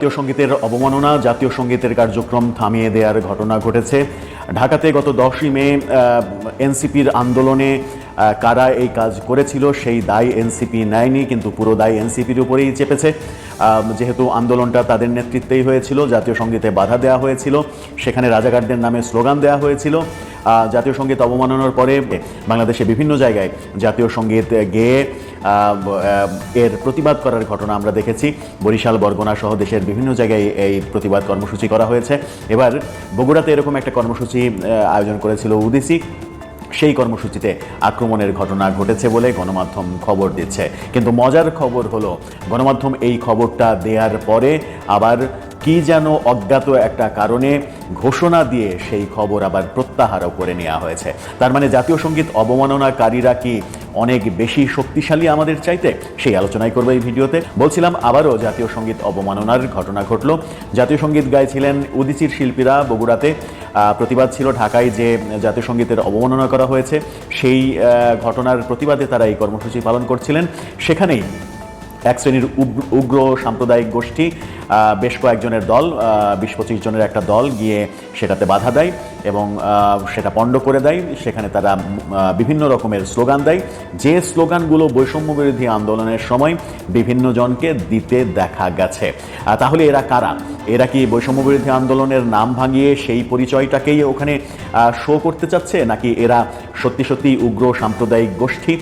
জাতীয় সঙ্গীতের অবমাননা, জাতীয় সঙ্গীতের কার্যক্রম থামিয়ে দেওয়ার ঘটনা ঘটেছে। ঢাকাতে গত 10ই মে এনসিপির আন্দোলনে কারা এই কাজ করেছিল সেই দায় এনসিপি নেয়নি, কিন্তু পুরো দায় এনসিপির উপরেই চেপেছে। যেহেতু আন্দোলনটা তাদের নেতৃত্বেই হয়েছিল, জাতীয় সঙ্গীতে বাধা দেওয়া হয়েছিল, সেখানে রাজাকারদের নামে স্লোগান দেওয়া হয়েছিল। জাতীয় সঙ্গীত অবমাননার পরে বাংলাদেশে বিভিন্ন জায়গায় জাতীয় সঙ্গীত গেয়ে এর প্রতিবাদ করার ঘটনা আমরা দেখেছি। বরিশাল, বরগুনা সহ দেশের বিভিন্ন জায়গায় এই প্রতিবাদ কর্মসূচি করা হয়েছে। এবার বগুড়াতে এরকম একটা কর্মসূচি আয়োজন করেছিল উদিসি। সেই কর্মসূচিতে আক্রমণের ঘটনা ঘটেছে বলে গণমাধ্যম খবর দিচ্ছে, কিন্তু মজার খবর হলো গণমাধ্যম এই খবরটা দেওয়ার পরে আবার কি যেন অজ্ঞাত একটা কারণে ঘোষণা দিয়ে সেই খবর আবার প্রত্যাহারও করে নেওয়া হয়েছে। তার মানে জাতীয় সঙ্গীত অবমাননাকারীরা কি অনেক বেশি শক্তিশালী আমাদের চাইতে? সেই আলোচনাই করবো এই ভিডিওতে। বলছিলাম আবারও জাতীয় সঙ্গীত অবমাননার ঘটনা ঘটল। জাতীয় সঙ্গীত গাইছিলেন উদিচির শিল্পীরা বগুড়াতে। প্রতিবাদ ছিল ঢাকায় যে জাতীয় সঙ্গীতের অবমাননা করা হয়েছে, সেই ঘটনার প্রতিবাদে তারা এই কর্মসূচি পালন করছিলেন। সেখানেই এক শ্রেণীর উগ্র সাম্প্রদায়িক গোষ্ঠী, বেশ কয়েকজনের দল, 20-25 জনের একটা দল গিয়ে সেটাতে বাধা দেয় এবং সেটা পণ্ড করে দেয়। সেখানে তারা বিভিন্ন রকমের স্লোগান দেয়, যে স্লোগানগুলো বৈষম্য বিরোধী আন্দোলনের সময় বিভিন্ন জনকে দিতে দেখা গেছে। তাহলে এরা কারা? এরা কি বৈষম্য বিরোধী আন্দোলনের নাম ভাঙিয়ে সেই পরিচয়টাকেই ওখানে শো করতে চাচ্ছে, নাকি এরা সত্যি সত্যি উগ্র সাম্প্রদায়িক গোষ্ঠী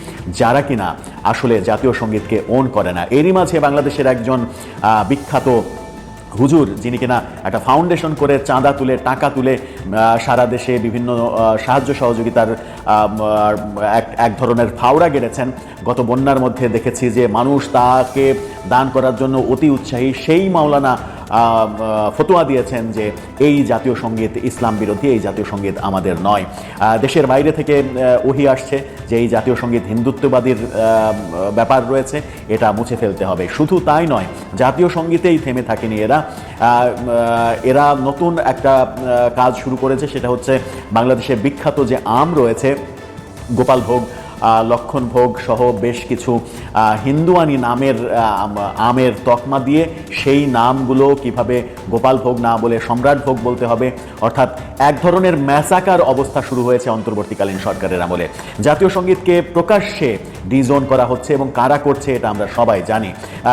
যারা কিনা আসলে জাতীয় সঙ্গীতকে ওন করে না? এরই মাঝে বাংলাদেশের একজন বিখ্যাত হুজুর, যিনি কিনা একটা ফাউন্ডেশন করে চাঁদা তুলে, টাকা তুলে সারা দেশে বিভিন্ন সাহায্য সহযোগিতার এক ধরনের ফাওড়া গেড়েছেন। গত বন্যার মধ্যে দেখেছি যে মানুষ তাকে দান করার জন্য অতি উৎসাহী। সেই মাওলানা ফতোয়া দিয়েছেন যে এই জাতীয় সঙ্গীত ইসলাম বিরোধী, এই জাতীয় সঙ্গীত আমাদের নয়। দেশের বাইরে থেকে ওহী আসছে যে এই জাতীয় সঙ্গীত হিন্দুত্ববাদীর ব্যাপার রয়েছে, এটা মুছে ফেলতে হবে। শুধু তাই নয়, জাতীয় সঙ্গীতেই থেমে থাকেনি এরা নতুন একটা কাজ শুরু করেছে। সেটা হচ্ছে বাংলাদেশের বিখ্যাত যে আম রয়েছে, গোপাল ভোগ, লক্ষণ ভোগ সহ বেশ কিছু হিন্দুয়ানি নামের আমের তকমা দিয়ে সেই নামগুলো কিভাবে গোপাল ভোগ না বলে সম্রাট ভোগ বলতে হবে, অর্থাৎ এক ধরনের ম্যাসাকার অবস্থা শুরু হয়েছে অন্তর্বর্তীকালীন সরকারের আমলে। জাতীয় সঙ্গীতকে প্রকাশ্যে ডিজোন করা হচ্ছে এবং কারা করছে এটা আমরা সবাই জানি।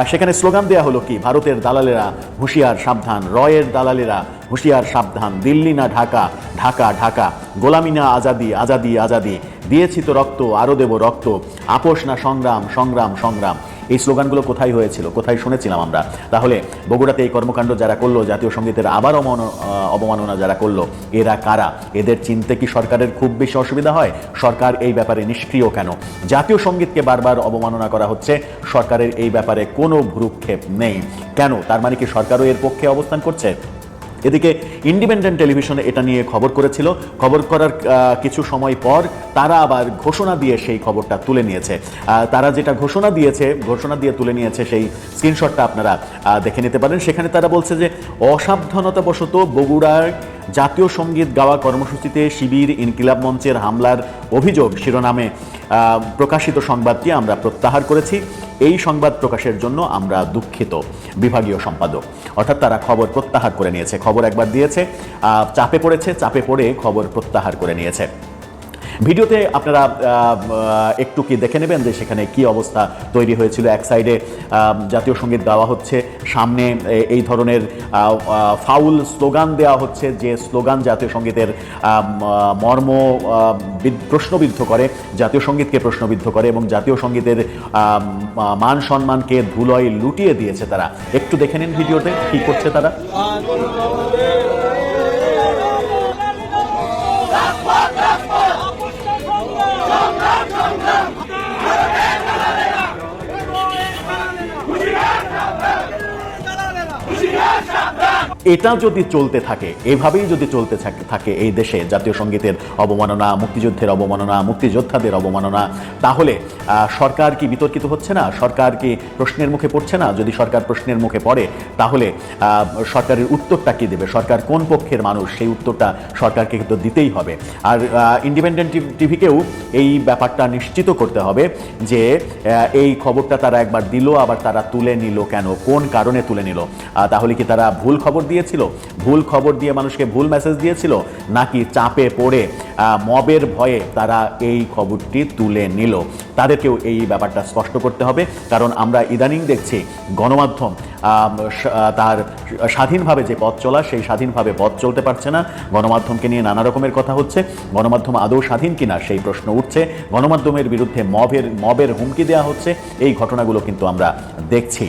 সেখানে স্লোগান দেওয়া হলো কি, ভারতের দালালেরা হুঁশিয়ার সাবধান, রয়ের দালালেরা হুঁশিয়ার সাবধান, দিল্লি না ঢাকা, ঢাকা ঢাকা, গোলামি না আজাদি, আজাদি আজাদি, দিয়েছি তো রক্ত আরও দেব রক্ত, আপোষ না সংগ্রাম, সংগ্রাম সংগ্রাম। এই স্লোগানগুলো কোথায় হয়েছিল, কোথায় শুনেছিলাম আমরা? তাহলে বগুড়াতে এই কর্মকাণ্ড যারা করলো, জাতীয় সঙ্গীতের আবার অবমাননা যারা করলো, এরা কারা? এদের চিনতে কি সরকারের খুব বেশি অসুবিধা হয়? সরকার এই ব্যাপারে নিষ্ক্রিয় কেন? জাতীয় সঙ্গীতকে বারবার অবমাননা করা হচ্ছে, সরকারের এই ব্যাপারে কোনো ভ্রুক্ষেপ নেই কেন? তার মানে কি সরকারও এর পক্ষে অবস্থান করছে? এদিকে ইন্ডিপেন্ডেন্ট টেলিভিশনে এটা নিয়ে খবর করেছিল। খবর করার কিছু সময় পর তারা আবার ঘোষণা দিয়ে সেই খবরটা তুলে নিয়েছে। তারা যেটা ঘোষণা দিয়ে তুলে নিয়েছে, সেই স্ক্রিনশটটা আপনারা দেখে নিতে পারেন। সেখানে তারা বলছে যে অসাবধানতাবশত বগুড়ার জাতীয় সঙ্গীত গাওয়া কর্মসূচিতে শিবির ইনকিলাব মঞ্চের হামলার অভিযোগ শিরোনামে প্রকাশিত সংবাদটি আমরা প্রত্যাহার করেছি। এই সংবাদ প্রকাশের জন্য আমরা দুঃখিত। বিভাগীয় সম্পাদক, অর্থাৎ তারা খবর প্রত্যাহার করে নিয়েছে। খবর একবার দিয়েছে, চাপে পড়েছে, চাপে পড়ে খবর প্রত্যাহার করে নিয়েছে। ভিডিওতে আপনারা একটু কি দেখে নেবেন যে সেখানে কি অবস্থা তৈরি হয়েছিল। এক সাইডে জাতীয় সঙ্গীত গাওয়া হচ্ছে, সামনে এই ধরনের ফাউল স্লোগান দেওয়া হচ্ছে, যে স্লোগান জাতীয় সঙ্গীতের মর্ম প্রশ্নবিদ্ধ করে, জাতীয় সঙ্গীতকে প্রশ্নবিদ্ধ করে এবং জাতীয় সঙ্গীতের মান সম্মানকে ধুলোয় লুটিয়ে দিয়েছে তারা। একটু দেখে নিন ভিডিওতে কি করছে তারা। হুঁশিয়ার সাবধান, এটা যদি চলতে থাকে, এভাবেই যদি চলতে থাকে এই দেশে জাতীয় সঙ্গীতের অবমাননা, মুক্তিযুদ্ধের অবমাননা, মুক্তিযোদ্ধাদের অবমাননা, তাহলে সরকার কি বিতর্কিত হচ্ছে না? সরকার কি প্রশ্নের মুখে পড়ছে না? যদি সরকার প্রশ্নের মুখে পড়ে তাহলে সরকারের উত্তরটা কি দেবে? সরকার কোন পক্ষের মানুষ, সেই উত্তরটা সরকারকে কিন্তু দিতেই হবে। আর ইন্ডিপেন্ডেন্ট টিভিকেও এই ব্যাপারটা নিশ্চিত করতে হবে যে এই খবরটা তারা একবার দিল, আবার তারা তুলে নিল কেন, কোন কারণে তুলে নিল? তাহলে কি তারা ভুল খবর দিয়েছিল, ভুল খবর দিয়ে মানুষকে ভুল মেসেজ দিয়েছিল, নাকি চাপে পড়ে মবের ভয়ে তারা এই খবরটি তুলে নিল? তাদেরকেও এই ব্যাপারটা স্পষ্ট করতে হবে। কারণ আমরা ইদানিং দেখছি গণমাধ্যম তার স্বাধীনভাবে যে পথ চলা, সেই স্বাধীনভাবে পথ চলতে পারছে না। গণমাধ্যমকে নিয়ে নানা রকমের কথা হচ্ছে। গণমাধ্যম আদৌ স্বাধীন কিনা সেই প্রশ্ন উঠছে। গণমাধ্যমের বিরুদ্ধে মবের হুমকি দেওয়া হচ্ছে। এই ঘটনাগুলো কিন্তু আমরা দেখছি।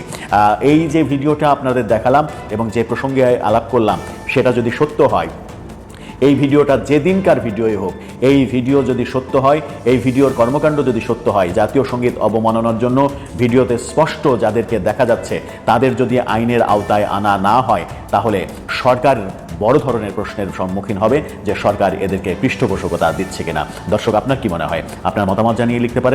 এই যে ভিডিওটা আপনাদের দেখালাম এবং যে প্রসঙ্গে আলাপ করলাম, সেটা যদি সত্য হয়, এই ভিডিওটা যেদিনকার ভিডিওই হোক, এই ভিডিও যদি সত্য হয়, এই ভিডিওর কর্মকাণ্ড যদি সত্য হয়, জাতীয় সঙ্গীত অবমাননার জন্য ভিডিওতে স্পষ্ট যাদেরকে দেখা যাচ্ছে তাদের যদি আইনের আওতায় আনা না হয়, তাহলে সরকার বড় ধরনের প্রশ্নের সম্মুখীন হবে যে সরকার এদেরকে পৃষ্ঠপোষকতা দিচ্ছে কিনা। দর্শক, আপনার কি মনে হয়? আপনার মতামত জানিয়ে লিখতে পারেন।